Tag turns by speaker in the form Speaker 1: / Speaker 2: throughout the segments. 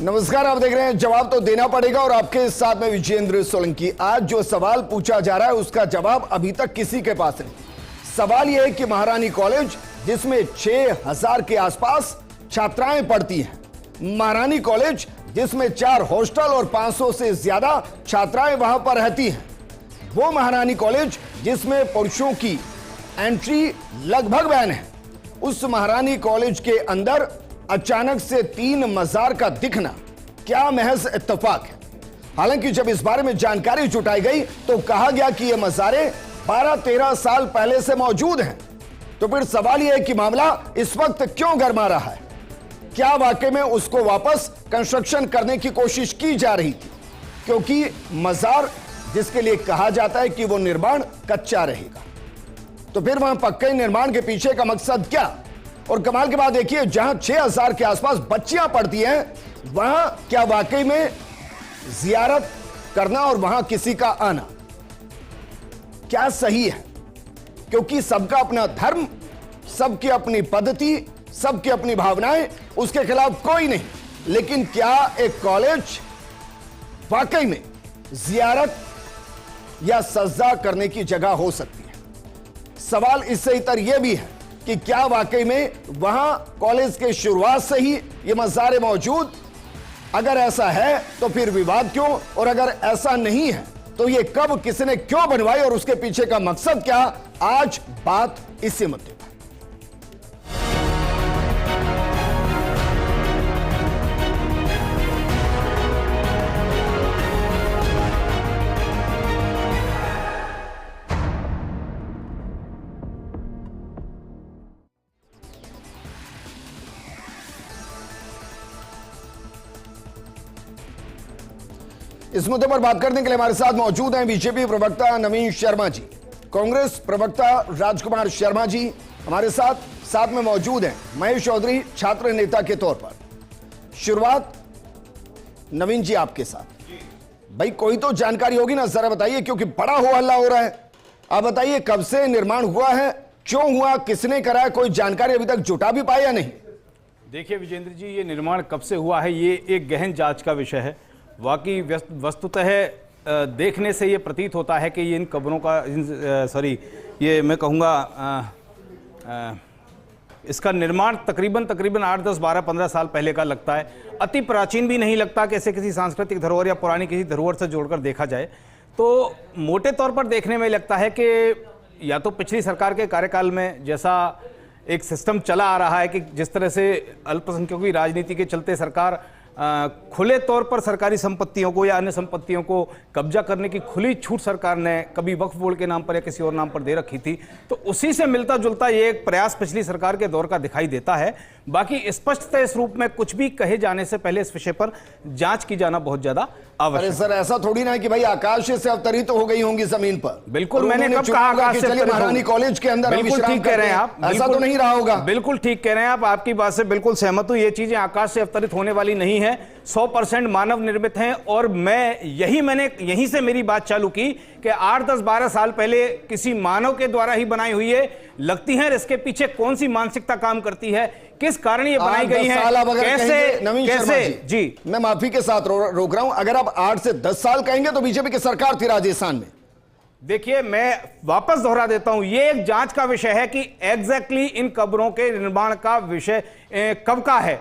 Speaker 1: नमस्कार, आप देख रहे हैं जवाब तो देना पड़ेगा और आपके साथ में विजेंद्र सोलंकी। आज जो सवाल पूछा जा रहा है उसका जवाब अभी तक किसी के पास नहीं। सवाल यह है कि महारानी कॉलेज जिसमें 6000 के आसपास छात्राएं पढ़ती हैं, महारानी कॉलेज जिसमें 4 हॉस्टल और 500 से ज्यादा छात्राएं वहां पर रहती हैं, वो महारानी कॉलेज जिसमें पुरुषों की एंट्री लगभग बैन है, उस महारानी कॉलेज के अंदर अचानक से 3 मजार का दिखना क्या महज इत्तेफाक है? हालांकि जब इस बारे में जानकारी जुटाई गई तो कहा गया कि ये मजारे 12-13 साल पहले से मौजूद हैं। तो फिर सवाल यह है कि मामला इस वक्त क्यों गरमा रहा है? क्या वाकई में उसको वापस कंस्ट्रक्शन करने की कोशिश की जा रही थी? क्योंकि मजार जिसके लिए कहा जाता है कि वो निर्माण कच्चा रहेगा, तो फिर वहां पक्के निर्माण के पीछे का मकसद क्या? और कमाल की बात देखिए, जहां 6000 के आसपास बच्चियां पढ़ती हैं, वहां क्या वाकई में जियारत करना और वहां किसी का आना क्या सही है? क्योंकि सबका अपना धर्म, सबकी अपनी पद्धति, सबकी अपनी भावनाएं, उसके खिलाफ कोई नहीं। लेकिन क्या एक कॉलेज वाकई में जियारत या सज्जा करने की जगह हो सकती है? सवाल इससे इतर यह भी है कि क्या वाकई में वहां कॉलेज के शुरुआत से ही ये मज़ारे मौजूद? अगर ऐसा है तो फिर विवाद क्यों, और अगर ऐसा नहीं है तो ये कब, किसने क्यों बनवाई और उसके पीछे का मकसद क्या? आज बात इसी मुद्दे पर। इस मुद्दे पर बात करने के लिए हमारे साथ मौजूद हैं बीजेपी प्रवक्ता नवीन शर्मा जी, कांग्रेस प्रवक्ता राजकुमार शर्मा जी हमारे साथ में मौजूद हैं, महेश चौधरी छात्र नेता के तौर पर। शुरुआत नवीन जी आपके साथ। भाई कोई तो जानकारी होगी ना, जरा बताइए, क्योंकि बड़ा हो हल्ला हो रहा है। आप बताइए कब से निर्माण हुआ है, क्यों हुआ, किसने कराया, कोई जानकारी अभी तक जुटा भी पाया नहीं?
Speaker 2: देखिए विजेंद्र जी, ये निर्माण कब से हुआ है ये एक गहन जांच का विषय है। वाकई वस्तुतः देखने से ये प्रतीत होता है कि ये इन कब्रों का ये मैं कहूँगा इसका निर्माण तकरीबन 8, 10, 12, 15 साल पहले का लगता है। अति प्राचीन भी नहीं लगता कि ऐसे किसी सांस्कृतिक धरोहर या पुरानी किसी धरोहर से जोड़कर देखा जाए तो मोटे तौर पर देखने में लगता है कि या तो पिछली सरकार के कार्यकाल में जैसा एक सिस्टम चला आ रहा है कि जिस तरह से अल्पसंख्यकों की राजनीति के चलते सरकार खुले तौर पर सरकारी संपत्तियों को या अन्य संपत्तियों को कब्जा करने की खुली छूट सरकार ने कभी वक्फ बोर्ड के नाम पर या किसी और नाम पर दे रखी थी, तो उसी से मिलता जुलता ये एक प्रयास पिछली सरकार के दौर का दिखाई देता है। बाकी स्पष्टतः इस रूप में कुछ भी कहे जाने से पहले इस विषय पर जांच की जाना बहुत ज्यादा आवश्यक है।
Speaker 1: सर ऐसा थोड़ी ना है कि भाई आकाश से अवतरित हो गई होंगी जमीन पर।
Speaker 2: बिल्कुल, मैंने कब कहा आकाश से अवतरित?
Speaker 1: महारानी कॉलेज के अंदर
Speaker 2: बिल्कुल ठीक कह रहे हैं आप,
Speaker 1: ऐसा तो नहीं रहा होगा।
Speaker 2: बिल्कुल ठीक कह रहे हैं आप, आपकी बात से बिल्कुल सहमत हूं। ये चीजें आकाश से अवतरित होने वाली नहीं है, 100% मानव निर्मित हैं। और मैंने यहीं से मेरी बात चालू की कि 8, 10, 12 साल पहले किसी मानव के द्वारा ही बनाई हुई है लगती है। इसके पीछे कौन सी मानसिकता काम करती है, किस कारण ये बनाई गई है, कैसे जी
Speaker 1: मैं माफी के साथ रोक रहा हूं, अगर आप 8 से 10 साल कहेंगे तो बीजेपी की सरकार थी राजस्थान में।
Speaker 2: देखिए मैं वापस दोहरा देता हूं, ये एक जांच का विषय है कि एग्जैक्टली इन कब्रों के निर्माण का विषय कब का है।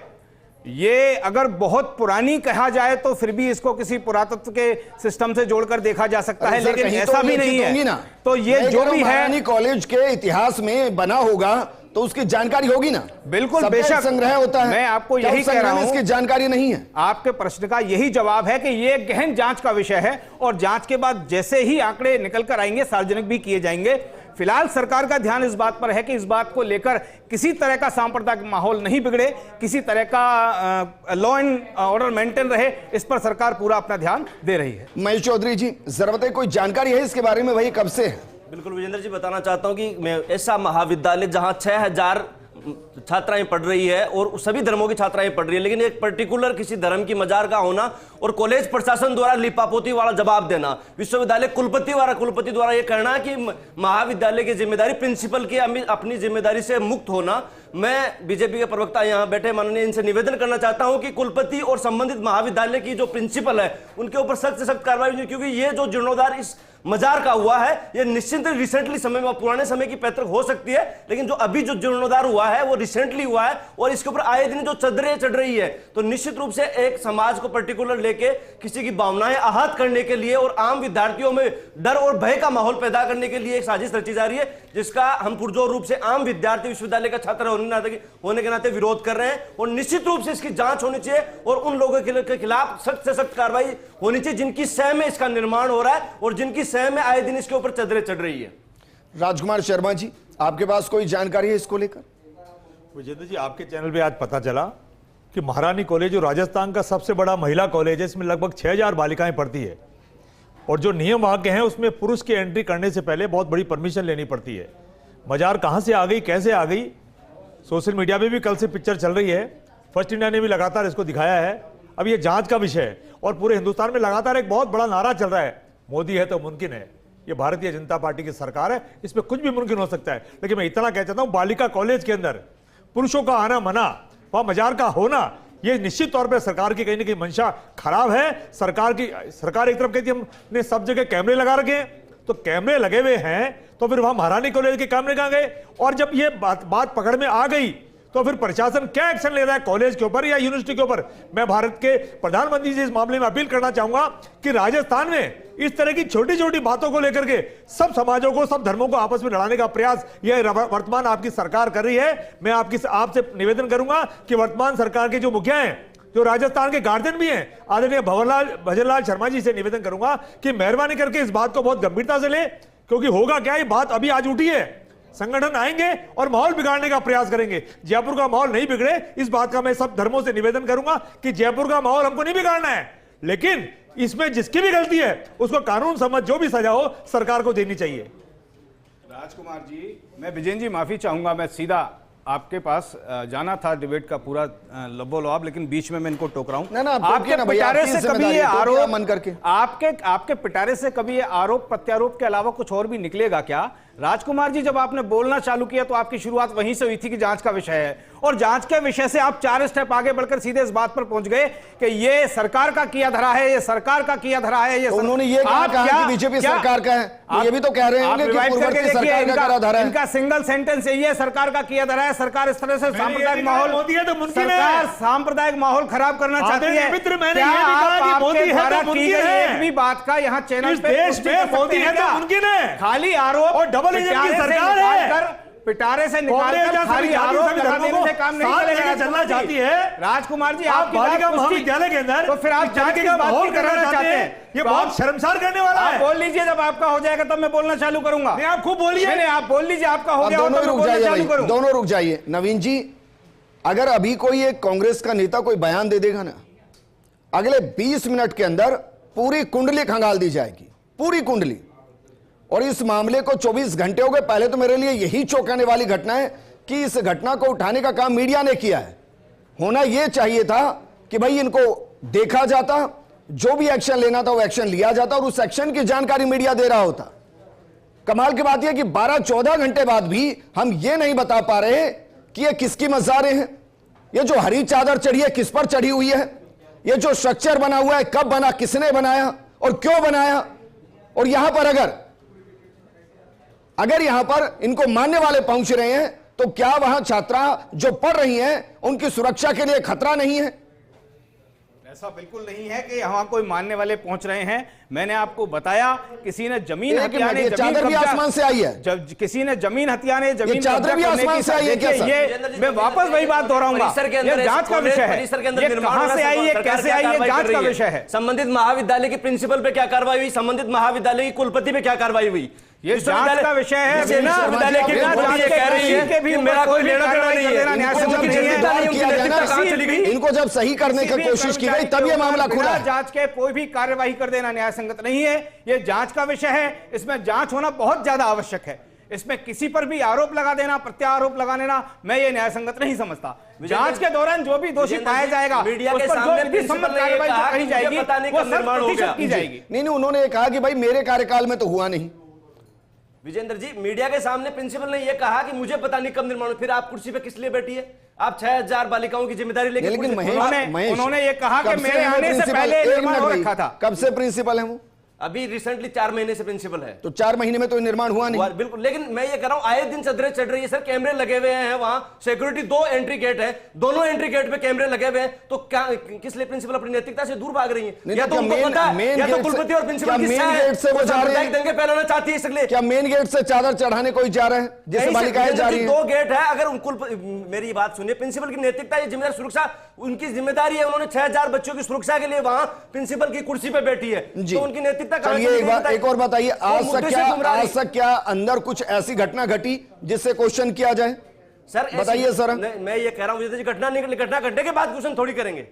Speaker 2: ये अगर बहुत पुरानी कहा जाए तो फिर भी इसको किसी पुरातत्व के सिस्टम से जोड़कर देखा जा सकता है, लेकिन ऐसा भी नहीं है। तो ये जो भी है
Speaker 1: कॉलेज के इतिहास में बना होगा तो उसकी जानकारी होगी ना।
Speaker 2: बिल्कुल बेशक
Speaker 1: संग्रह होता है,
Speaker 2: मैं आपको यही कह रहा हूं,
Speaker 1: इसकी जानकारी नहीं है।
Speaker 2: आपके प्रश्न का यही जवाब है कि ये गहन जांच का विषय है और जांच के बाद जैसे ही आंकड़े निकल कर आएंगे सार्वजनिक भी किए जाएंगे। फिलहाल सरकार का ध्यान इस बात पर है कि इस बात को लेकर किसी तरह का सांप्रदायिक माहौल नहीं बिगड़े, किसी तरह का लॉ एंड ऑर्डर मेंटेन रहे, इस पर सरकार पूरा अपना ध्यान दे रही है।
Speaker 1: महेश चौधरी जी जरा बताइए, कोई जानकारी है इसके बारे में? भाई कब से है?
Speaker 3: बिल्कुल विजेंद्र जी, बताना चाहता हूं कि मैं ऐसा महाविद्यालय जहां 6000 छात्राएं पढ़ रही है और सभी धर्मों की छात्राएं पढ़ रही है, लेकिन एक पर्टिकुलर किसी धर्म की मजार का होना और कॉलेज प्रशासन द्वारा लिपापोती वाला जवाब देना, विश्वविद्यालय कुलपति द्वारा यह कहना कि महाविद्यालय की जिम्मेदारी प्रिंसिपल की अपनी जिम्मेदारी से मुक्त होना। मैं बीजेपी के प्रवक्ता यहां बैठे माननीय इनसे निवेदन करना चाहता हूं कि कुलपति और संबंधित महाविद्यालय की जो प्रिंसिपल है उनके ऊपर सख्त से सख्त कार्रवाई होनी, क्योंकि ये जो जीर्णोद्धार इस मजार का हुआ है ये निश्चित रिसेंटली समय में, पुराने समय की पैतृक हो सकती है, लेकिन जो अभी जो जीर्णोद्धार हुआ है वो रिसेंटली हुआ है और इसके ऊपर आए दिन जो चदरें चढ़ रही है, तो निश्चित रूप से एक समाज को पर्टिकुलर लेके किसी की भावनाएं आहत करने के लिए और आम विद्यार्थियों में डर और भय का माहौल पैदा करने के लिए एक साजिश रची जा रही है, जिसका हम पुरजोर रूप से आम विद्यार्थी विश्वविद्यालय का छात्र होने के नाते विरोध कर रहे हैं और निश्चित रूप से इसकी जांच होनी चाहिए और उन लोगों के खिलाफ सख्त से सख्त कार्रवाई होनी चाहिए जिनकी सह में इसका निर्माण हो रहा है और जिनकी सह में आए दिन इसके ऊपर चदरें चढ़ रही है।
Speaker 1: राजकुमार शर्मा जी, आपके पास कोई जानकारी है इसको लेकर?
Speaker 4: विजेंद्र जी, आपके चैनल पे आज पता चला कि महारानी कॉलेज जो राजस्थान का सबसे बड़ा महिला कॉलेज है, इसमें लगभग 6000 बालिकाएं पढ़ती है और जो नियम वहां के हैं उसमें पुरुष की एंट्री करने से पहले बहुत बड़ी परमिशन लेनी पड़ती है। मजार कहां से आ गई, कैसे आ गई? सोशल मीडिया में भी कल से पिक्चर चल रही है, फर्स्ट इंडिया ने भी लगातार इसको दिखाया है। अब ये जांच का विषय है और पूरे हिंदुस्तान में लगातार एक बहुत बड़ा नारा चल रहा है, मोदी है तो मुमकिन है। ये भारतीय जनता पार्टी की सरकार है, इसमें कुछ भी मुमकिन हो सकता है। लेकिन मैं इतना कह चाहता हूं, बालिका कॉलेज के अंदर पुरुषों का आना मना, वहां मजार का होना, ये निश्चित तौर पे सरकार की कहीं ना कहीं मंशा खराब है। सरकार एक तरफ कहती है हमने सब जगह कैमरे लगा रखे हैं, तो कैमरे लगे हुए हैं तो फिर वहां महारानी कॉलेज के कैमरे कहां गए? और जब ये बात पकड़ में आ गई तो फिर प्रशासन क्या एक्शन ले रहा है कॉलेज के ऊपर या यूनिवर्सिटी के ऊपर? मैं भारत के प्रधानमंत्री से इस मामले में अपील करना चाहूंगा कि राजस्थान में इस तरह की छोटी छोटी बातों को लेकर के सब समाजों को, सब धर्मों को आपस में लड़ाने का प्रयास यह वर्तमान आपकी सरकार कर रही है। मैं आपसे निवेदन करूंगा कि वर्तमान सरकार के जो मुखिया हैं, जो राजस्थान के गार्जियन भी हैं, आदरणीय भजनलाल शर्मा जी से निवेदन करूंगा कि मेहरबानी करके इस बात को बहुत गंभीरता से ले, क्योंकि होगा क्या, ये बात अभी आज उठी है, संगठन आएंगे और माहौल बिगाड़ने का प्रयास करेंगे। जयपुर का माहौल नहीं बिगड़े, इस बात का मैं सब धर्मों से निवेदन करूंगा कि जयपुर का माहौल हमको नहीं बिगाड़ना है, लेकिन इसमें जिसकी भी गलती है उसको कानून समझ जो भी सजा हो सरकार को देनी चाहिए।
Speaker 2: राजकुमार जी, मैं विजेंद्र जी माफी चाहूंगा, मैं सीधा आपके पास जाना था डिबेट का पूरा लबोलवाब, लेकिन बीच में मैं इनको टोक रहा हूं। आपके पिटारे से कभी ये आरोप
Speaker 1: मन करके
Speaker 2: आपके पिटारे से कभी ये आरोप प्रत्यारोप के अलावा कुछ और भी निकलेगा क्या? राजकुमार जी, जब आपने बोलना चालू किया तो आपकी शुरुआत वहीं से हुई थी कि जांच का विषय है, और जांच के विषय से आप 4 स्टेप आगे बढ़कर सीधे इस बात पर पहुंच गए कि ये सरकार का किया धरा है, ये सरकार का किया धरा है। ये
Speaker 1: उन्होंने ये कहा कि बीजेपी सरकार का है, ये भी तो कह रहे होंगे कि पूर्ववर्ती सरकार का करा धरा है।
Speaker 2: इनका सिंगल सेंटेंस यही है, सरकार का किया धरा है। सरकार इस तरह से सांप्रदायिक माहौल, सरकार सांप्रदायिक माहौल खराब करना चाहती है। एक भी बात का यहाँ चैनल पे
Speaker 4: मोदी है तो मुमकिन है,
Speaker 2: खाली आरोप और डबल इंजन की सरकार है, पिटारे से निकालकर खाली आरोप लगा देने से काम नहीं चलेगा।
Speaker 4: चलना चाहती है
Speaker 2: राजकुमार जी,
Speaker 4: आप बालिका महाविद्यालय के अंदर,
Speaker 2: तो फिर आप जाके का माहौल कराना चाहते हैं,
Speaker 4: ये बहुत शर्मसार करने वाला है।
Speaker 2: आप बोल लीजिए, जब आपका हो जाएगा तब मैं बोलना चालू करूंगा।
Speaker 4: नहीं, आप खूब बोलिए।
Speaker 2: नहीं, आप बोल लीजिए, आपका हो गया।
Speaker 1: दोनों रुक जाइए। नवीन जी, अगर अभी कोई एक कांग्रेस का नेता कोई बयान दे देगा ना, अगले 20 मिनट के अंदर पूरी कुंडली खंगाल दी जाएगी, पूरी कुंडली। और इस मामले को 24 घंटे हो गए। पहले तो मेरे लिए यही चौंकाने वाली घटना है कि इस घटना को उठाने का काम मीडिया ने किया है। होना यह चाहिए था कि भाई इनको देखा जाता, जो भी एक्शन लेना था वो एक्शन लिया जाता और उस एक्शन की जानकारी मीडिया दे रहा होता। कमाल की बात यह कि 12-14 घंटे बाद भी हम ये नहीं बता पा रहे कि ये किसकी मज़ारें हैं, ये जो हरी चादर चढ़ी है किस पर चढ़ी हुई है, ये जो स्ट्रक्चर बना हुआ है कब बना, किसने बनाया और क्यों बनाया। और यहां पर अगर यहां पर इनको मानने वाले पहुंच रहे हैं तो क्या वहां छात्रा जो पढ़ रही हैं उनकी सुरक्षा के लिए खतरा नहीं है?
Speaker 2: ऐसा बिल्कुल नहीं है कि यहाँ कोई मानने वाले पहुंच रहे हैं। मैंने आपको बताया, किसी ने जमीन हथियाने,
Speaker 1: चादर भी आसमान से आई है,
Speaker 2: जब किसी ने जमीन हथियाने, जमीन
Speaker 1: चादर भी आसमान से आई है क्या?
Speaker 2: ये मैं वापस वही बात दोहराऊंगा, ये जांच का विषय है, ये कहां से आई है, कैसे आई है, जांच का विषय है।
Speaker 3: संबंधित महाविद्यालय की प्रिंसिपल पे क्या कार्रवाई हुई, संबंधित महाविद्यालय की कुलपति पे क्या कार्रवाई हुई,
Speaker 2: ये जांच का विषय है।
Speaker 3: विश्वविद्यालय की कुलपति कह रही है कि मेरा कोई लेना देना नहीं है।
Speaker 1: इनको जब सही करने की कोशिश की गई तब ये मामला खुला।
Speaker 2: जांच के कोई भी कार्यवाही कर देना न्याय संगत नहीं है। ये जांच का विषय है, इसमें जांच होना बहुत ज्यादा आवश्यक है। इसमें किसी पर भी आरोप लगा देना, प्रत्यारोप लगा देना, मैं ये न्याय संगत नहीं समझता। जांच के दौरान जो भी दोषी पाया जाएगा,
Speaker 3: मीडिया
Speaker 2: उस
Speaker 3: के
Speaker 2: पर
Speaker 3: सामने
Speaker 2: जो विधिसम्मत कार्रवाई जो कही जाएगी, वो शत प्रतिशत की जाएगी।
Speaker 1: नहीं, उन्होंने ये कहा कि भाई मेरे कार्यकाल में तो हुआ नहीं।
Speaker 3: विजेंद्र जी, मीडिया के सामने प्रिंसिपल ने यह कहा कि मुझे पता नहीं कब निर्माण, फिर आप कुर्सी पे किस लिए बैठी है? आप 6000 बालिकाओं की जिम्मेदारी लेके,
Speaker 1: लेकिन
Speaker 3: महेश,
Speaker 2: उन्होंने ये कहा कि मेरे आने से पहले निर्माण हो रखा था।
Speaker 1: कब से प्रिंसिपल है वो?
Speaker 3: अभी रिसेंटली 4 महीने से प्रिंसिपल है।
Speaker 1: तो 4 महीने में तो निर्माण हुआ नहीं।
Speaker 3: बिल्कुल, लेकिन मैं ये कह रहा हूं आए दिन चदरें चढ़ रही है सर, कैमरे लगे हुए हैं वहां, सिक्योरिटी 2 एंट्री गेट है, दोनों एंट्री गेट पे कैमरे लगे हुए हैं, तो क्या किस लिए प्रिंसिपल अपनी नैतिकता से दूर भाग रही है? या तो उनको पता है, या तो कुलपति और प्रिंसिपल की दंगे फैलाना चाहती है, इसलिए
Speaker 1: क्या मेन गेट से चादर चढ़ाने कोई जा रहा है जैसे बालिकाएं जा रही है?
Speaker 3: 2 गेट है। अगर मेरी बात सुनिए, प्रिंसिपल की नैतिकता, ये जिम्मेदारी, सुरक्षा उनकी जिम्मेदारी है। उन्होंने 6000 बच्चों की सुरक्षा के लिए वहां प्रिंसिपल की कुर्सी पे बैठी है, तो उनकी नैतिकता कहां से?
Speaker 1: एक और बताइए, आज तक क्या अंदर कुछ ऐसी घटना घटी जिससे क्वेश्चन किया जाए?
Speaker 3: सर
Speaker 1: बताइए सर।
Speaker 3: मैं ये कह रहा हूं, घटना घटने के बाद क्वेश्चन थोड़ी करेंगे,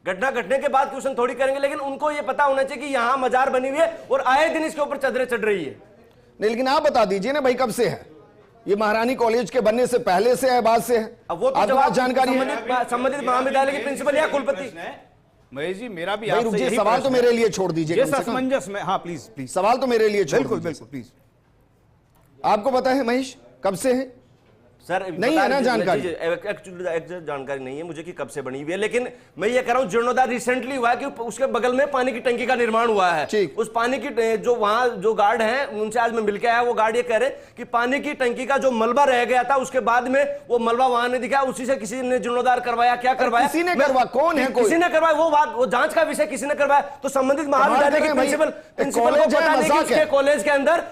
Speaker 3: घटना घटने के बाद क्वेश्चन थोड़ी करेंगे, लेकिन उनको ये पता होना चाहिए कि यहां मजार बनी हुई है और आए दिन इसके ऊपर चदरें चढ़ रही है।
Speaker 1: नहीं, लेकिन आप बता दीजिए ना भाई, कब से है ये? महारानी कॉलेज के बनने से पहले से है, बाद से है?
Speaker 3: अब वो तो
Speaker 1: जवाब जानकारी
Speaker 3: संबंधित महाविद्यालय के प्रिंसिपल या कुलपति।
Speaker 2: महेश जी, मेरा भी
Speaker 1: आपसे यही सवाल तो मेरे लिए छोड़ दीजिए,
Speaker 2: ये असमंजस में। हाँ प्लीज प्लीज,
Speaker 1: सवाल तो मेरे लिए छोड़
Speaker 2: बिल्कुल
Speaker 1: दीजिए।
Speaker 2: बिल्कुल प्लीज।
Speaker 1: आपको पता है महेश कब से है?
Speaker 3: सर
Speaker 1: नहीं है ना जानकारी?
Speaker 3: एक्चुअली जानकारी नहीं है मुझे कि कब से बनी हुई है, लेकिन मैं ये कह रहा हूं जीर्णोद्धार रिसेंटली हुआ है कि उसके बगल में पानी की टंकी का निर्माण हुआ है। उस पानी की जो वहां जो गार्ड हैं उनसे आज मैं मिलकर आया, वो गार्ड ये कह रहे कि पानी की टंकी का जो मलबा रह गया था उसके बाद में वो मलबा वहां नहीं दिखा, उसी से किसी ने जीर्णोद्धार करवाया। क्या करवाया?
Speaker 1: किसी ने करवा, कौन है?
Speaker 3: किसी ने करवाया, वो बात, वो जांच का विषय किसी ने करवाया। तो संबंधित महाविद्यालय के प्रिंसिपल को पता नहीं कि उसके कॉलेज के अंदर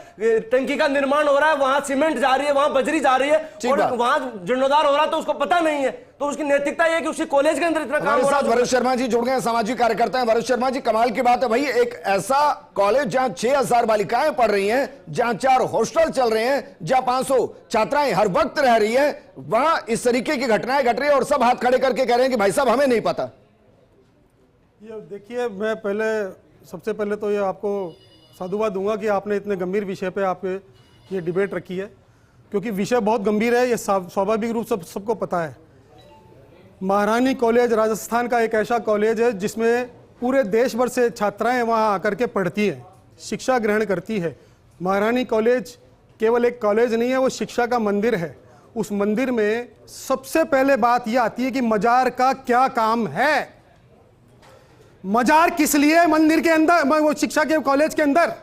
Speaker 3: टंकी का निर्माण हो रहा है, वहां सीमेंट जा रही है, वहां बजरी जा रही है और वहां जीर्णोद्धार हो रहा है, तो उसको पता नहीं है। तो उसकी नैतिकता यह है कि उसी कॉलेज के अंदर इतना काम हो रहा है।
Speaker 1: वरुण शर्मा जी जुड़ गए हैं, सामाजिक कार्यकर्ता हैं। वरुण शर्मा जी, कमाल की बात है भाई, एक ऐसा कॉलेज जहां 6000 बालिकाएं पढ़ रही हैं, जहां 4 हॉस्टल चल रहे हैं, जहां 500 छात्राएं हर वक्त रह रही है, वहां इस तरीके की घटनाएं घट रही है और सब हाथ खड़े करके कह रहे हैं कि भाई साहब हमें नहीं पता।
Speaker 5: ये देखिए, मैं सबसे पहले तो ये आपको साधुवाद दूंगा कि आपने इतने गंभीर विषय पे आपके ये डिबेट रखी है, क्योंकि विषय बहुत गंभीर है, ये स्वाभाविक रूप से सबको पता है। महारानी कॉलेज राजस्थान का एक ऐसा कॉलेज है जिसमें पूरे देश भर से छात्राएं वहां आकर के पढ़ती हैं, शिक्षा ग्रहण करती है। महारानी कॉलेज केवल एक कॉलेज नहीं है, वो शिक्षा का मंदिर है। उस मंदिर में सबसे पहले बात यह आती है कि मजार का क्या काम है, मजार किस लिए मंदिर के अंदर, वो शिक्षा के कॉलेज के अंदर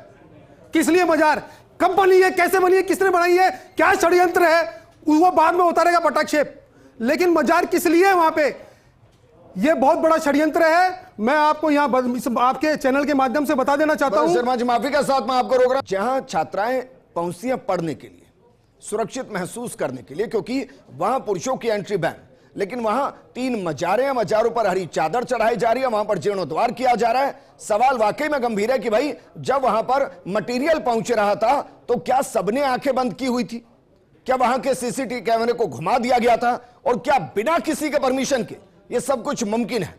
Speaker 5: किस लिए मजार, कब बनी है, कैसे बनी है, किसने बनाई है, क्या षड्यंत्र है, वो बाद में उतारेगा पटाक्षेप, लेकिन मजार किस लिए है वहां पे? यह बहुत बड़ा षड्यंत्र है। मैं आपको यहां आपके चैनल के माध्यम से बता देना चाहता हूं।
Speaker 1: शर्मा जी, माफी का साथ मैं आपको रोक रहा हूं। जहां छात्राएं पहुंचती हैं पढ़ने के लिए, सुरक्षित महसूस करने के लिए, क्योंकि वहां पुरुषों की एंट्री बैन, लेकिन वहां 3 मजारें हैं, मजारों पर हरी चादर चढ़ाई जा रही है, वहां पर जीर्णोद्धार किया जा रहा है। सवाल वाकई में गंभीर है कि भाई जब वहां पर मटेरियल पहुंच रहा था तो क्या सबने आंखें बंद की हुई थी? क्या वहां के सीसीटीवी कैमरे को घुमा दिया गया था? और क्या बिना किसी के परमिशन के ये सब कुछ मुमकिन है?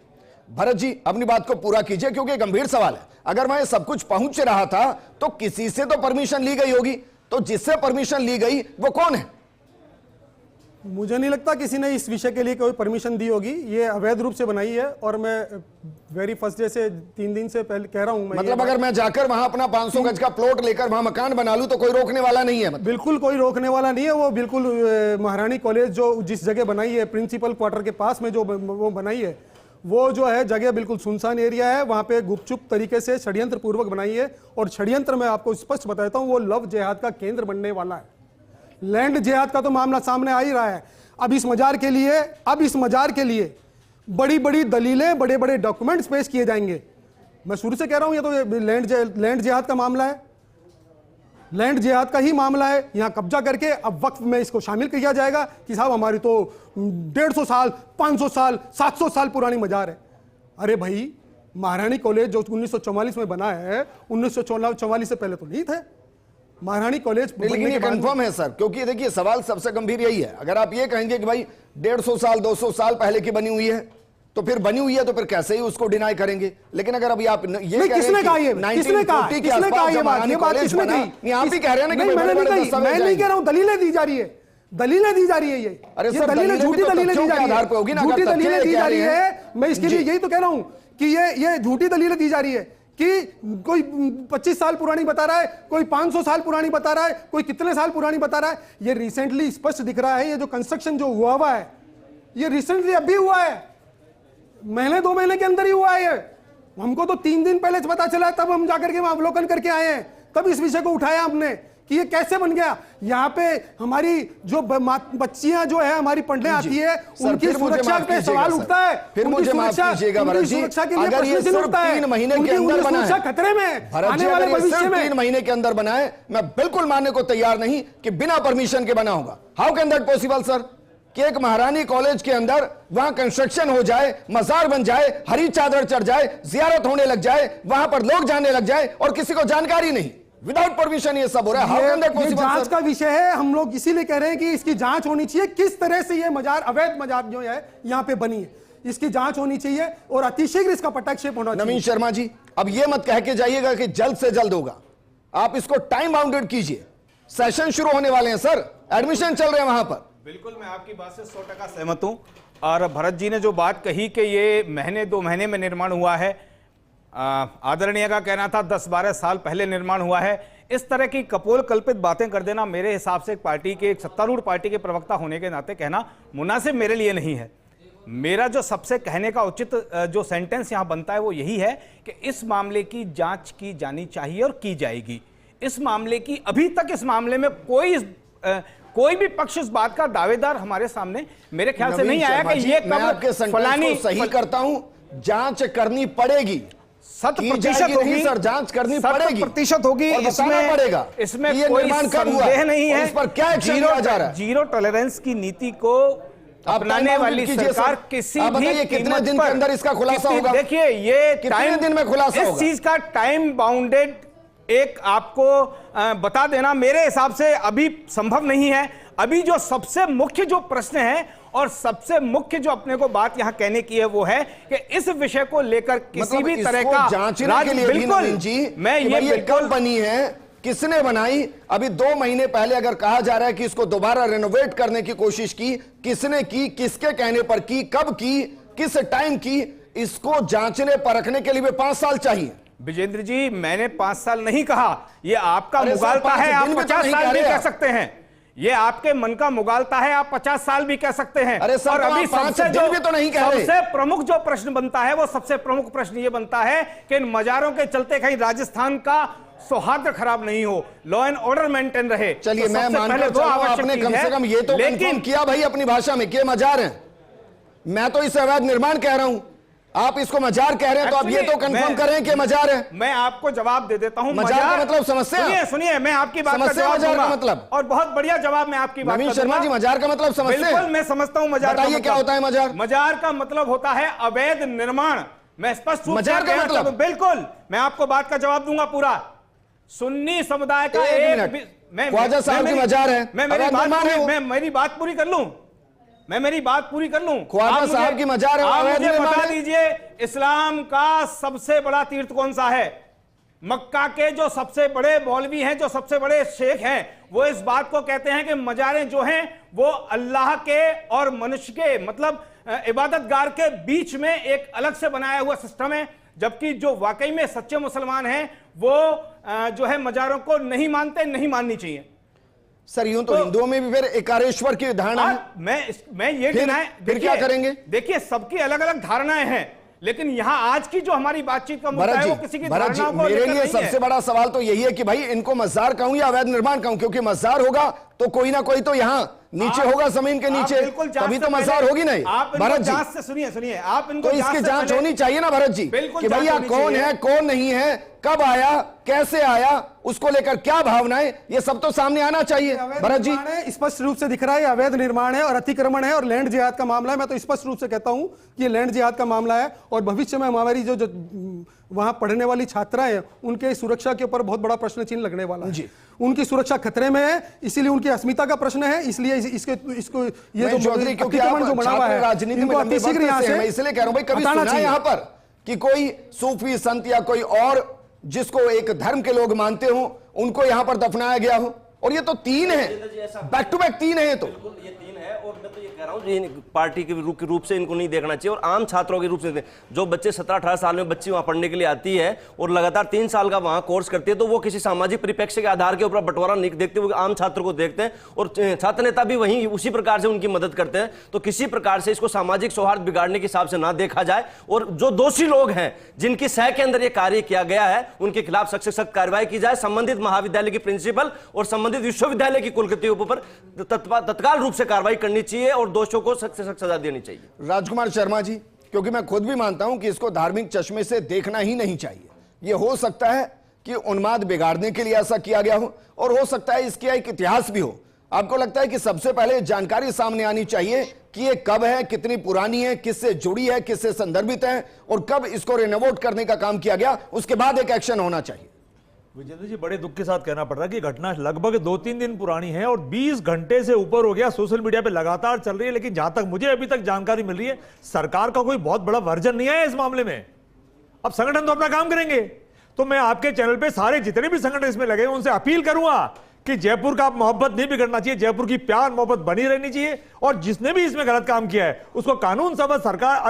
Speaker 1: भरत जी, अपनी बात को पूरा कीजिए, क्योंकि गंभीर सवाल है। अगर वहां सब कुछ पहुंच रहा था तो किसी से तो परमिशन ली गई होगी, तो जिससे परमिशन ली गई वो कौन है?
Speaker 5: मुझे नहीं लगता किसी ने इस विषय के लिए कोई परमिशन दी होगी, ये अवैध रूप से बनाई है। और मैं वेरी फर्स्ट डे से 3 दिन से पहले कह रहा हूं,
Speaker 1: मतलब अगर मैं जाकर वहां अपना 500 गज का प्लॉट लेकर वहां मकान बना लूं तो कोई रोकने वाला नहीं है?
Speaker 5: बिल्कुल कोई रोकने वाला नहीं है। वो बिल्कुल महारानी कॉलेज जो जिस जगह बनाई है, प्रिंसिपल क्वार्टर के पास में जो वो बनाई है, वो जो है जगह बिल्कुल सुनसान एरिया है, वहां पे गुपचुप तरीके से षड्यंत्र पूर्वक बनाई है। और षड्यंत्र मैं आपको स्पष्ट बताता हूं, वो लव जिहाद का केंद्र बनने वाला है। लैंड जिहाद का तो मामला सामने आ ही रहा है। अब इस मजार के लिए बड़ी बड़ी दलीलें, बड़े बड़े डॉक्यूमेंट्स पेश किए जाएंगे। मैं शुरू से कह रहा हूं ये तो लैंड जिहाद का मामला है, लैंड जिहाद का ही मामला है। यहां कब्जा करके अब वक्फ में इसको शामिल किया जाएगा कि साहब हमारी तो 150 साल, 500 साल, 700 साल पुरानी मजार है। अरे भाई, महारानी कॉलेज जो 1944 में बना है, 1944 से पहले तो नहीं थे महारानी कॉलेज।
Speaker 1: लेकिन ये कंफर्म है सर, क्योंकि देखिए सवाल सबसे गंभीर यही है। अगर आप ये कहेंगे कि भाई 150 साल 200 साल पहले की बनी हुई है, तो फिर बनी हुई है तो फिर कैसे ही उसको डिनाई करेंगे। लेकिन अगर अभी आप ये
Speaker 5: नहीं,
Speaker 1: कह रहे
Speaker 5: किसने
Speaker 1: हैं
Speaker 5: कहा
Speaker 1: कि
Speaker 5: ये?
Speaker 1: 1940 के आसपास जब महारानी कॉलेज बना, नहीं आप ही कह रहे हैं ना कि
Speaker 5: मैंने नहीं कही, मैं नहीं कह रहा हूं, दलीलें दी जा रही है, दलीलें दी जा रही है। ये
Speaker 1: अरे
Speaker 5: ये
Speaker 1: सर,
Speaker 5: दलीलें
Speaker 1: दलीलें
Speaker 5: झूठी
Speaker 1: भी तो
Speaker 5: दलीलें दी
Speaker 1: तथ्यों
Speaker 5: जा
Speaker 1: के
Speaker 5: रही
Speaker 1: आधार पे होगी
Speaker 5: है,
Speaker 1: ना, अगर
Speaker 5: झूठी
Speaker 1: तथ्य
Speaker 5: दलीलें दी
Speaker 1: कह
Speaker 5: जा
Speaker 1: रहे
Speaker 5: रही
Speaker 1: हैं।
Speaker 5: है। मैं इसके लिए यही तो कह रहा हूं कि ये झूठी दलीलें दी जा रही है कि कोई 25 साल पुरानी बता रहा है, कोई 500 साल पुरानी बता रहा है, कोई कितने साल पुरानी बता रहा है। ये रिसेंटली स्पष्ट दिख रहा है, ये जो कंस्ट्रक्शन जो हुआ है ये रिसेंटली अभी हुआ है, महीने 2 महीने के अंदर ही हुआ है। ये हमको तो 3 दिन पहले पता चला, तब हम जाकर के अवलोकन करके आए हैं, तब इस विषय को उठाया हमने कि ये कैसे बन गया। यहाँ पे हमारी जो बच्चियां जो है हमारी पढ़ने आती है, उनकी सुरक्षा पे सवाल उठता है।
Speaker 1: फिर मुझे माफ कीजिएगा भरत जी, अगर ये सिर्फ 3 महीने के अंदर बना है,
Speaker 5: खतरे में
Speaker 1: भरत जी,
Speaker 5: आने वाले
Speaker 1: अगर ये
Speaker 5: भविष्य
Speaker 1: सिर्फ
Speaker 5: में
Speaker 1: 3 महीने के अंदर बना है, मैं बिल्कुल मानने को तैयार नहीं कि बिना परमिशन के बना होगा। How can that possible sir, कि एक महारानी कॉलेज के अंदर वहां कंस्ट्रक्शन हो जाए, मजार बन जाए, हरी चादर चढ़ जाए, जियारत होने लग जाए, वहां पर लोग जाने लग जाए और किसी को जानकारी नहीं, विदाउट परमिशन ये सब हो रहा है। हाउ कैन दैट
Speaker 5: ये
Speaker 1: पॉसिबल
Speaker 5: जांच
Speaker 1: सर?
Speaker 5: का विषय है, हम लोग इसीलिए कह रहे हैं कि इसकी जांच होनी चाहिए, किस तरह से ये मजार, अवैध मजार जो है यहाँ पे बनी है, इसकी जांच होनी चाहिए और अतिशीघ्र इसका पटाक्षेप होना चाहिए।
Speaker 1: नवीन शर्मा जी, अब ये मत कह के जाइएगा कि जल्द से जल्द होगा, आप इसको टाइम बाउंडेड कीजिए। सेशन शुरू होने वाले हैं सर, एडमिशन चल रहे हैं वहां पर।
Speaker 2: बिल्कुल, मैं आपकी बात से 100% सहमत हूं। और भरत जी ने जो बात कही कि ये महीने 2 महीने में निर्माण हुआ है, आदरणीय का कहना था 10-12 साल पहले निर्माण हुआ है। इस तरह की कपोल कल्पित बातें कर देना मेरे हिसाब से एक पार्टी के, एक सत्तारूढ़ पार्टी के प्रवक्ता होने के नाते कहना मुनासिब मेरे लिए नहीं है। मेरा जो सबसे कहने का उचित जो सेंटेंस यहां बनता है वो यही है कि इस मामले की जांच की जानी चाहिए और की जाएगी। इस मामले की, अभी तक इस मामले में कोई भी पक्ष इस बात का दावेदार हमारे सामने मेरे ख्याल से नहीं आया कि ये कब फलानी
Speaker 1: सही करता हूं, जांच करनी पड़ेगी,
Speaker 2: 100% होगी
Speaker 1: सर, जांच करनी पड़ेगी,
Speaker 2: 100% होगी,
Speaker 1: और बताना पड़ेगा
Speaker 2: इसमें
Speaker 1: ये
Speaker 2: कोई
Speaker 1: निर्माण कब हुआ
Speaker 2: संदेह नहीं है।
Speaker 1: इस पर क्या एक्शन लिया जा रहा है?
Speaker 2: जीरो टॉलरेंस की नीति को अपनाने वाली सरकार किसी भी
Speaker 1: कितने दिन के अंदर इसका खुलासा होगा?
Speaker 2: देखिए, ये
Speaker 1: कितने दिन में खुलासा होगा?
Speaker 2: इस चीज का टाइम बाउंडेड एक आपको बता देना मेरे हिसाब से अभी संभव नहीं है। अभी जो सबसे मुख्य जो प्रश्न है और सबसे मुख्य जो अपने को बात यहां कहने की है वो है कि इस विषय को लेकर किसी भी तरह का
Speaker 1: जांचने के लिए
Speaker 2: बिल्कुल
Speaker 1: जी,
Speaker 2: मैं ये
Speaker 1: बिल्कुल बनी है, किसने बनाई? अभी 2 महीने पहले अगर कहा जा रहा है कि इसको दोबारा रेनोवेट करने की कोशिश की, किसने की, किसके कहने पर की, कब की, किस टाइम की? इसको जांचने परखने के लिए भी 5 साल चाहिए।
Speaker 2: विजेंद्र जी, मैंने 5 साल नहीं कहा, ये आपका
Speaker 1: अरे
Speaker 2: मुगालता है, आप 50 साल भी कह
Speaker 1: आप।
Speaker 2: सकते हैं। ये आपके मन का मुगालता है, आप 50 साल भी कह सकते हैं।
Speaker 1: अरे सर,
Speaker 2: और अभी
Speaker 1: तो आप 5 दिन भी तो नहीं कह रहे।
Speaker 2: सबसे प्रमुख जो प्रश्न बनता है, वो सबसे प्रमुख प्रश्न ये बनता है कि इन मजारों के चलते कहीं राजस्थान का सौहार्द खराब नहीं हो, लॉ एंड ऑर्डर मेंटेन रहे।
Speaker 1: चलिए, मैं मानकर चलूं, आपने कम से कम ये तो कंफर्म किया भाई अपनी भाषा में कि मजार है। मैं तो इस अवैध निर्माण कह रहा हूं, आप इसको मजार कह रहे हैं, तो आप ये तो कंफर्म करें कि मजार है।
Speaker 2: मैं आपको जवाब दे देता हूं।
Speaker 1: मजार का मतलब समस्या?
Speaker 2: सुनिए, मैं आपकी बात का जवाब
Speaker 1: मजार का
Speaker 2: दूंगा,
Speaker 1: मतलब,
Speaker 2: और बहुत बढ़िया जवाब मैं आपकी बात
Speaker 1: नवीन शर्मा जी, मजार का मतलब समझते हैं?
Speaker 2: बिल्कुल, मैं समझता हूं मजार का
Speaker 1: बताइए क्या होता है मजार?
Speaker 2: मजार का मतलब होता है अवैध निर्माण। मैं स्पष्ट रूप से
Speaker 1: मजार का मतलब?
Speaker 2: बिल्कुल, मैं आपको बात का जवाब दूंगा पूरा। सुन्नी समुदाय का
Speaker 1: एक मिनट, ख्वाजा साहब की मजार है,
Speaker 2: मैं मेरी बात पूरी कर लूं, मैं मेरी बात पूरी कर लूं।
Speaker 1: ख्वाजा साहब की मजार है,
Speaker 2: आप
Speaker 1: अवैध
Speaker 2: मुझे
Speaker 1: निर्माण
Speaker 2: बता
Speaker 1: है।
Speaker 2: दीजिए, इस्लाम का सबसे बड़ा तीर्थ कौन सा है? मक्का के जो सबसे बड़े मौलवी हैं, जो सबसे बड़े शेख हैं, वो इस बात को कहते हैं कि मजारें जो हैं वो अल्लाह के और मनुष्य के, मतलब इबादतगार के बीच में एक अलग से बनाया हुआ सिस्टम है। जबकि जो वाकई में सच्चे मुसलमान हैं वो जो है मजारों को नहीं मानते, नहीं माननी चाहिए।
Speaker 1: सर, यूं तो हिंदुओं में भी फिर एकारेश्वर की धारणा है।
Speaker 2: मैं ये
Speaker 1: फिर क्या करेंगे?
Speaker 2: देखिए, सबकी अलग अलग धारणाएं हैं, लेकिन यहां आज की जो हमारी बातचीत का मुद्दा है वो किसी की धारणाओं को
Speaker 1: मेरे
Speaker 2: लेकर
Speaker 1: लिए
Speaker 2: नहीं है।
Speaker 1: सबसे बड़ा सवाल तो यही है कि भाई इनको मजार कहूं या अवैध निर्माण कहूं, क्योंकि मजार होगा तो कोई ना कोई तो यहां नीचे होगा, जमीन के नीचे, तभी तो मजार होगी। नहीं भरत जी,
Speaker 2: सुनिए, आप इनको
Speaker 1: तो इसकी जांच होनी चाहिए ना भरत जी, कि भैया कौन है, कौन नहीं है, कब आया, कैसे आया, उसको लेकर क्या भावनाएं, ये सब तो सामने आना चाहिए। भरत जी,
Speaker 5: स्पष्ट रूप से दिख रहा है अवैध निर्माण है और अतिक्रमण है और लैंड जिहाद का मामला है। मैं तो स्पष्ट रूप से कहता हूं कि ये लैंड जिहाद का मामला है और भविष्य में हमारी जो वहां पढ़ने वाली छात्राएं हैं उनके सुरक्षा के ऊपर बहुत बड़ा प्रश्न चिन्ह लगने वाला है। उनकी सुरक्षा खतरे में है, इसीलिए उनकी अस्मिता का प्रश्न है, इसलिए इसको ये
Speaker 1: चौधरी, क्योंकि आप
Speaker 5: जो बना हुआ है
Speaker 1: राजनीति में लंबे वक्त से हैं, मैं इसलिए कह रहा हूं भाई, कभी सुना है यहां पर कि कोई सूफी संत या कोई और जिसको एक धर्म के लोग मानते हो उनको यहां पर दफनाया गया हो? और ये तो 3 है, बैक टू बैक 3 है ये तो।
Speaker 3: ये 3 है, और मैं तो ये कह रहा हूं कि पार्टी के रूप से इनको नहीं देखना चाहिए और आम छात्रों के रूप से जो बच्चे 17-18 साल में बच्ची वहां पढ़ने के लिए आती है और लगातार 3 साल का वहां कोर्स करती है, तो वो किसी सामाजिक परिप्रेक्ष्य के आधार के ऊपर बंटवारा नहीं देखते हुए आम छात्र को देखते हैं और छात्र नेता भी वहीं उसी प्रकार से उनकी मदद करते हैं। तो किसी प्रकार से इसको सामाजिक सौहार्द बिगाड़ने के हिसाब से ना देखा जाए और जो दोषी लोग हैं जिनकी सह के अंदर यह कार्य किया गया है उनके खिलाफ सख्त से सख्त कार्रवाई की जाए। संबंधित महाविद्यालय की प्रिंसिपल और संबंधित विश्वविद्यालय की कुलपतियों पर तत्काल रूप से कार्रवाई करनी चाहिए और दोषियों को सख्त से सख्त सजा देनी चाहिए।
Speaker 1: राजकुमार शर्मा जी, क्योंकि मैं खुद भी मानता हूं कि इसको धार्मिक चश्मे से देखना ही नहीं चाहिए। यह हो सकता है कि उन्माद बिगाड़ने के लिए ऐसा किया गया हो और हो सकता है इसका एक इतिहास भी हो। आपको लगता है कि सबसे पहले जानकारी सामने आनी चाहिए कि ये कब है, कितनी पुरानी है, किससे जुड़ी है, किससे संदर्भित है और कब इसको रिनोवेट करने का काम किया गया, उसके बाद एक एक्शन होना चाहिए।
Speaker 4: विजेंद्र जी, बड़े दुख के साथ कहना पड़ रहा है कि घटना लगभग 2-3 दिन पुरानी है और 20 घंटे से ऊपर हो गया, सोशल मीडिया पे लगातार चल रही है। लेकिन जहां तक मुझे अभी तक जानकारी मिल रही है, सरकार का कोई बहुत बड़ा वर्जन नहीं है इस मामले में। अब संगठन तो अपना काम करेंगे। तो मैं आपके चैनल पे सारे जितने भी संगठन इसमें लगे हैं उनसे अपील करूंगा कि जयपुर का मोहब्बत नहीं बिगड़ना चाहिए, जयपुर की प्यार मोहब्बत बनी रहनी चाहिए और जिसने भी इसमें गलत काम किया है उसको कानून सभा सरकार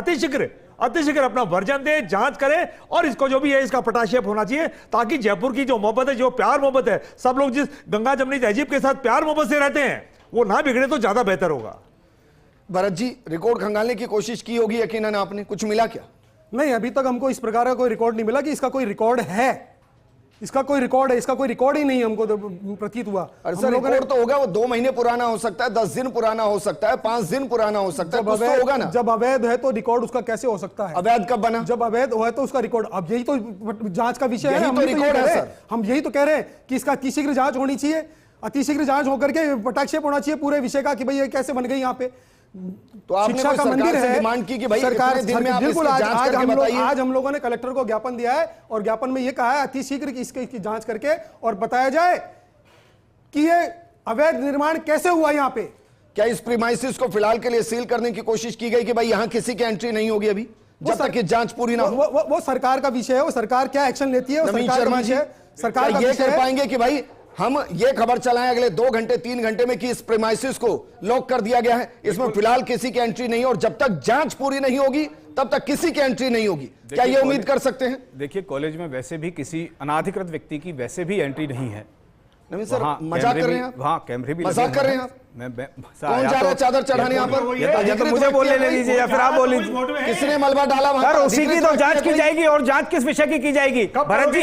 Speaker 4: अतिशीघ्र अपना वर्जन दे, जांच करे और इसको जो भी है इसका पटाक्षेप होना चाहिए, ताकि जयपुर की जो मोहब्बत है, जो प्यार मोहब्बत है, सब लोग जिस गंगा जमनी तहजीब के साथ प्यार मोहब्बत से रहते हैं वो ना बिगड़े तो ज्यादा बेहतर होगा।
Speaker 1: भरत जी, रिकॉर्ड खंगालने की कोशिश की होगी यकीनन आपने, कुछ मिला क्या?
Speaker 5: नहीं, अभी तक हमको इस प्रकार का कोई रिकॉर्ड नहीं मिला कि इसका कोई रिकॉर्ड है। इसका कोई रिकॉर्ड है, इसका कोई रिकॉर्ड ही नहीं हमको तो प्रतीत हुआ।
Speaker 1: अरे सर, रिकॉर्ड तो होगा, वो 2 महीने पुराना हो सकता है, 10 दिन पुराना हो सकता है, 5 दिन पुराना हो सकता है, कुछ तो होगा ना।
Speaker 5: जब अवैध है तो रिकॉर्ड उसका कैसे हो सकता है?
Speaker 1: अवैध कब बना?
Speaker 5: जब अवैध हुआ है तो उसका रिकॉर्ड, अब यही तो जांच का विषय है। हम यही तो कह रहे हैं कि इसका अतिशीघ्र जांच होनी चाहिए, अतिशीघ्र जांच होकर के पटाक्षेप होना चाहिए पूरे विषय का कि भाई ये कैसे बन गई यहाँ पे।
Speaker 1: तो आपने
Speaker 5: शिक्षा का मंदिर है,
Speaker 1: डिमांड की कि भाई
Speaker 5: सरकार
Speaker 1: दिन में आप
Speaker 5: बिल्कुल
Speaker 1: इसकी जांच करके बताइए।
Speaker 5: आज हम लोगों ने कलेक्टर को ज्ञापन दिया है और ज्ञापन में यह कहा है अतिशीघ्र इसकी जांच करके और बताया जाए कि ये अवैध निर्माण कैसे हुआ यहाँ पे।
Speaker 1: क्या इस प्रीमाइसिस को फिलहाल के लिए सील करने की कोशिश की गई कि भाई यहाँ किसी की एंट्री नहीं होगी अभी, जब तक कि जांच पूरी ना हो?
Speaker 5: वो सरकार का विषय है, वो सरकार क्या एक्शन लेती है,
Speaker 1: नवीन शर्मा जी, सरकार ये कर पाएंगे कि भाई हम ये खबर चलाएं अगले 2 घंटे 3 घंटे में कि इस प्रीमाइसिस को लॉक कर दिया गया है, इसमें फिलहाल किसी की एंट्री नहीं और जब तक जांच पूरी नहीं होगी तब तक किसी की एंट्री नहीं होगी? क्या ये उम्मीद कर सकते हैं?
Speaker 2: देखिए, कॉलेज में वैसे भी किसी अनाधिकृत व्यक्ति की वैसे भी एंट्री नहीं है।
Speaker 1: नवीन सर, मजाक कर रहे हैं आप?
Speaker 2: वहाँ कैमरे भी
Speaker 1: मजाक कर रहे हैं आप? कौन जा रहा है चादर चढ़ाने यहाँ पर?
Speaker 2: या तो मुझे बोलने लीजिए या फिर आप बोल लीजिए।
Speaker 1: किसने मलबा डाला वहां?
Speaker 2: सर, उसी की तो जांच की जाएगी और जांच किस विषय की जाएगी? भरत जी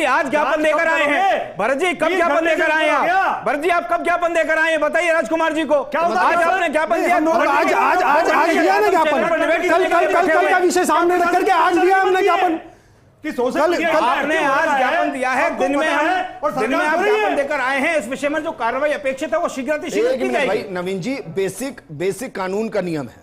Speaker 2: आज ज्ञापन देकर आए हैं। भरत जी कब ज्ञापन देकर आए हैं? भरत जी आप कब ज्ञापन देकर आए हैं बताइए राजकुमार जी को। आज आपने ज्ञापन दिया?
Speaker 5: आज दिया ना ज्ञापन, कल का विषय सामने रख करके आज दिया हमने ज्ञापन
Speaker 2: कि आपने आज ज्ञापन दिया है, दिन में आप ज्ञापन देकर आए हैं। इस विषय में जो कार्रवाई अपेक्षित है वो शीघ्र की जाएगी।
Speaker 1: भाई नवीन जी, बेसिक कानून का नियम है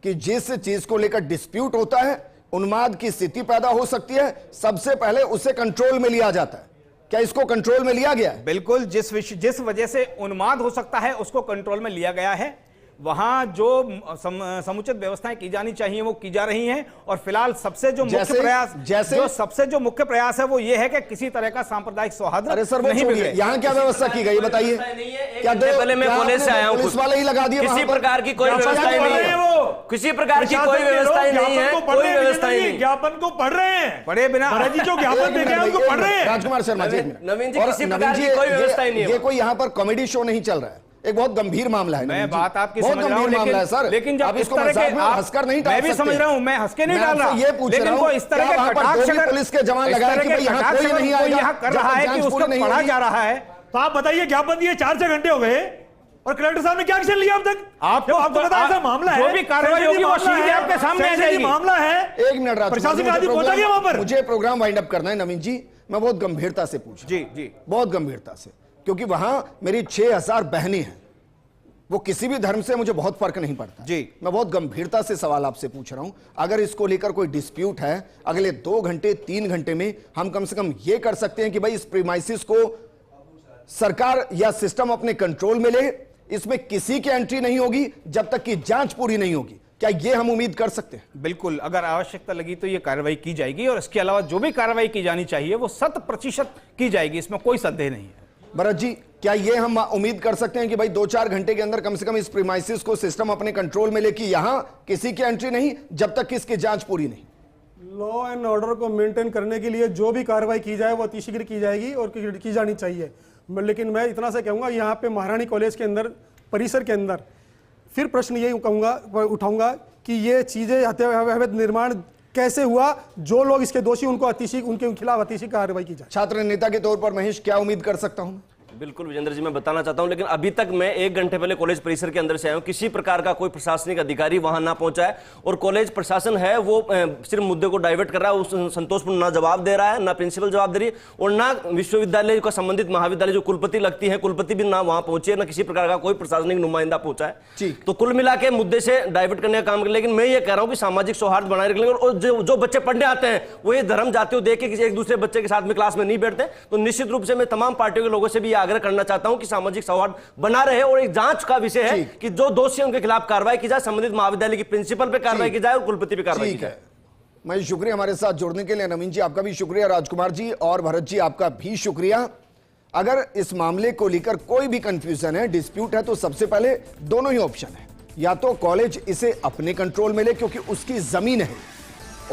Speaker 1: कि जिस चीज को लेकर डिस्प्यूट होता है, उन्माद की स्थिति पैदा हो सकती है, सबसे पहले उसे कंट्रोल में लिया जाता है। क्या इसको कंट्रोल में लिया गया है?
Speaker 2: बिल्कुल, जिस वजह से उन्माद हो सकता है उसको कंट्रोल में लिया गया है। वहां जो समुचित व्यवस्थाएं की जानी चाहिए वो की जा रही हैं और फिलहाल सबसे जो मुख्य प्रयास है वो ये है कि किसी तरह का सांप्रदायिक सौहार्द नहीं बिगड़े।
Speaker 1: यहाँ क्या व्यवस्था की गई बताइए? क्या
Speaker 3: पहले मैं कॉलेज से आया हूँ,
Speaker 1: पुलिस वाले ही लगा दिए?
Speaker 3: किसी प्रकार की कोई व्यवस्था नहीं है, किसी प्रकार की कोई व्यवस्था नहीं है, कोई व्यवस्था नहीं।
Speaker 4: ज्ञापन को पढ़ रहे हैं,
Speaker 2: पढ़े बिना
Speaker 4: जो ज्ञापन देखे हैं उनको पढ़ रहे हैं।
Speaker 1: राजकुमार शर्मा जी,
Speaker 3: नवीन जी, किसी प्रकार की कोई व्यवस्था ही नहीं है।
Speaker 1: ये कोई यहाँ पर कॉमेडी शो नहीं चल रहा है, एक बहुत गंभीर मामला है।
Speaker 2: मैं बात आपकी
Speaker 1: बहुत
Speaker 2: समझ रहा हूं,
Speaker 1: मामला है सर,
Speaker 2: लेकिन जब
Speaker 1: आप
Speaker 2: इस
Speaker 1: इसको
Speaker 2: तरह के
Speaker 1: हंसकर नहीं डाल सकते।
Speaker 2: मैं भी समझ रहा हूं, मैं हंस के नहीं डाल रहा,
Speaker 1: ये पूछ रहा हूं,
Speaker 2: इस तरह के
Speaker 1: कटाक्ष पुलिस के जवान लगाए कि भाई यहाँ कोई नहीं आएगा,
Speaker 2: यहाँ कर रहा है कि उसको पढ़ा जा रहा है।
Speaker 4: तो आप बताइए, ज्ञापन दिए 4-6 घंटे हो गए और कलेक्टर साहब ने क्या एक्शन लिया अब तक? आपको पता है मामला है,
Speaker 2: जो भी कार्रवाई होगी वो सीधे आपके सामने आ जाएगी।
Speaker 4: मामला है,
Speaker 1: एक मिनट
Speaker 4: प्रशासन का आदमी पहुंचा गया वहां पर।
Speaker 1: मुझे प्रोग्राम वाइंड अप करना है नवीन जी, मैं बहुत गंभीरता से पूछ
Speaker 2: जी जी
Speaker 1: बहुत गंभीरता से, क्योंकि वहां मेरी 6000 बहनें हैं, वो किसी भी धर्म से मुझे बहुत फर्क नहीं पड़ता
Speaker 2: जी।
Speaker 1: मैं बहुत गंभीरता से सवाल आपसे पूछ रहा हूं। अगर इसको लेकर कोई डिस्प्यूट है, अगले 2 घंटे 3 घंटे में हम कम से कम ये कर सकते हैं कि भाई इस प्रीमाइसिस को सरकार या सिस्टम अपने कंट्रोल में ले, इसमें किसी की एंट्री नहीं होगी जब तक कि जांच पूरी नहीं होगी। क्या यह हम उम्मीद कर सकते हैं?
Speaker 2: बिल्कुल, अगर आवश्यकता लगी तो ये कार्रवाई की जाएगी और इसके अलावा जो भी कार्रवाई की जानी चाहिए वो 100% की जाएगी, इसमें कोई संदेह नहीं है।
Speaker 1: भरत जी, क्या ये हम उम्मीद कर सकते हैं कि भाई 2-4 घंटे के अंदर कम से कम इस प्रीमाइसिस को सिस्टम अपने कंट्रोल में ले कि यहां किसी की एंट्री नहीं जब तक कि इसकी जांच पूरी नहीं?
Speaker 5: लॉ एंड ऑर्डर को मेंटेन करने के लिए जो भी कार्रवाई की जाए वो अतिशीघ्र की जाएगी और की जानी चाहिए। लेकिन मैं इतना से कहूँगा, यहाँ पे महारानी कॉलेज के अंदर परिसर के अंदर फिर प्रश्न यही उठाऊंगा कि ये चीज़ें अवैध निर्माण कैसे हुआ, जो लोग इसके दोषी उनके खिलाफ अतिशीघ्र कार्रवाई की जाए।
Speaker 1: छात्र नेता के तौर पर महेश, क्या उम्मीद कर सकता हूं?
Speaker 3: बिल्कुल विजेंद्र जी, मैं बताना चाहता हूं, लेकिन अभी तक मैं 1 घंटे पहले कॉलेज परिसर के अंदर से आया हूं, किसी प्रकार का कोई प्रशासनिक अधिकारी वहां ना पहुंचा है और कॉलेज प्रशासन है वो सिर्फ मुद्दे को डाइवर्ट कर रहा है, उस संतोषपूर्ण ना जवाब दे रहा है, ना प्रिंसिपल जवाब दे रही है और ना विश्वविद्यालय का संबंधित महाविद्यालय जो कुलपति लगती है, कुलपति भी ना वहां पहुंचे, ना किसी प्रकार का कोई प्रशासनिक नुमाइंदा पहुंचा है। तो कुल मिला के मुद्दे से डाइवर्ट करने का काम कर, लेकिन मैं ये कह रहा हूं कि सामाजिक सौहार्द बनाए रखेंगे और जो बच्चे पढ़ने आते हैं वो ये धर्म जाति को देख के किसी एक दूसरे बच्चे के साथ में क्लास में नहीं बैठते। तो निश्चित रूप से मैं तमाम पार्टियों के लोगों से भी आग्रह करना चाहता हूं कि सामाजिक सौहार्द बना रहे और एक जांच का विषय है कि जो दोषी उनके खिलाफ कार्रवाई की जाए, संबंधित महाविद्यालय की प्रिंसिपल पे कार्रवाई की जाए और कुलपति पे कार्रवाई की जाए।
Speaker 1: मैं शुक्रिया हमारे साथ जुड़ने के लिए। नवीन जी आपका भी शुक्रिया, राजकुमार जी और भरत जी आपका भी शुक्रिया। अगर इस मामले को लेकर कोई भी कंफ्यूजन है, डिस्प्यूट है, तो सबसे पहले दोनों ही ऑप्शन है, या तो कॉलेज इसे अपने कंट्रोल में ले क्योंकि उसकी जमीन है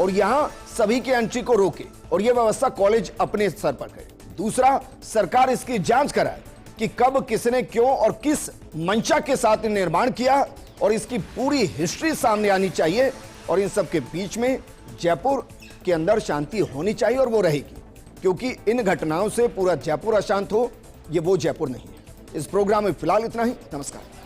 Speaker 1: और यहां सभी की एंट्री को रोके और यह व्यवस्था कॉलेज अपने स्तर पर करे। दूसरा, सरकार इसकी जांच कराए कि कब किसने क्यों और किस मंशा के साथ निर्माण किया और इसकी पूरी हिस्ट्री सामने आनी चाहिए और इन सब के बीच में जयपुर के अंदर शांति होनी चाहिए और वो रहेगी, क्योंकि इन घटनाओं से पूरा जयपुर अशांत हो, ये वो जयपुर नहीं है। इस प्रोग्राम में फिलहाल इतना ही। नमस्कार।